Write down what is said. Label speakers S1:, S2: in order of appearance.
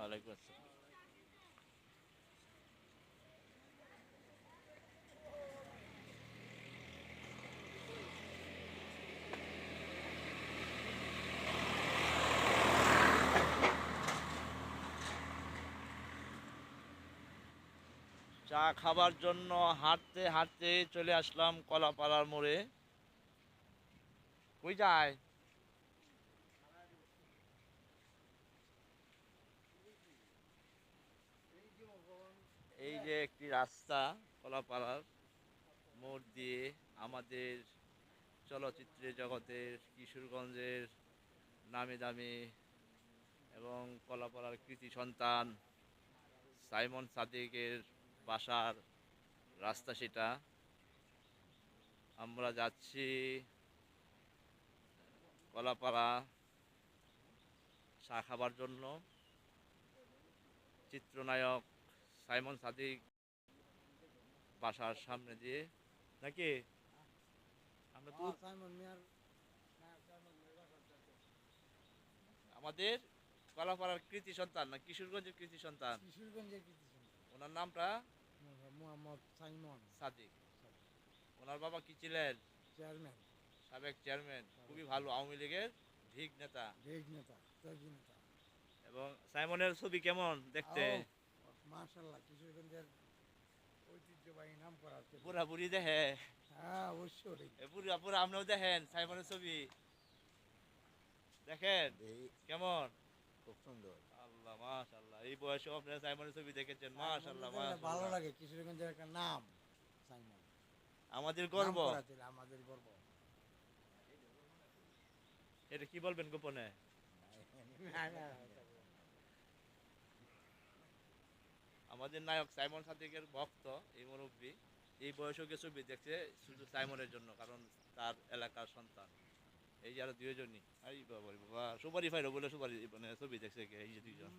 S1: ওয়ালাইকুম আসসালাম। চা খাবার জন্য হাঁটতে হাঁটতে চলে আসলাম কলাপাড়ার মোড়ে। কই যায়? এই যে একটি রাস্তা কলাপাড়ার মোড় দিয়ে আমাদের চলচ্চিত্রের জগতের কিশোরগঞ্জের নামি দামি এবং কলাপাড়ার কৃতি সন্তান সাইমন সাদিকের বাসার রাস্তা সেটা। আমরা যাচ্ছি কলাপাড়া চা খাবার জন্য। চিত্রনায়ক সাইমন সাদিক বাসার সামনে দিয়ে নাকি আমরা তো আমাদের কলাপাড়ার কৃতি সন্তান না কিশোরগঞ্জের কৃতি সন্তান,
S2: কিশোরগঞ্জের কৃতি সন্তান
S1: ওনার নামটা
S2: মোহাম্মদ সাইমন
S1: সাদিক। ওনার বাবা কি ছিলেন?
S2: চেয়ারম্যান,
S1: সাবেক চেয়ারম্যান, খুবই ভালো আওয়ামী লীগের ধিক নেতা।
S2: রেগ নেতা, ত্যাগী নেতা।
S1: এবং সাইমনের ছবি কেমন দেখতে?
S2: মাশাআল্লাহ, কিশোরগঞ্জের ঐতিহ্যবাহী নাম করা ছিল।
S1: বুড়া বুড়ি দেখে?
S2: হ্যাঁ, অবশ্যই।
S1: বুড়া বুড়া আপনিও দেখেন সাইমনের ছবি দেখেন
S3: এই
S1: কেমন?
S3: খুব সুন্দর।
S1: আল্লাহ মাশাআল্লাহ, এই বয়সে আপনারা সাইমনের ছবি দেখেছেন, মাশাআল্লাহ
S2: ভালো
S1: মাশাআল্লাহ।
S2: লাগে, কিশোরগঞ্জের একটা নাম সাইমন,
S1: আমাদের
S2: নাম
S1: গর্ব।
S2: করা ছিল আমাদের গর্ব।
S1: এটা কি বলবেন গোপনে?
S2: না, না,
S1: আমাদের নায়ক সাইমন সাদিকের ভক্ত এই মুরব্বী এই বয়সে গিয়ে ছবি দেখছে শুধু সাইমনের জন্য, কারণ তার এলাকার সন্তান। এই যারা দুইজনই, আই বাবা রে বাবা, সুপারি ফাইল বলে সুপারি মানে ছবি দেখছে এই যে দুইজন।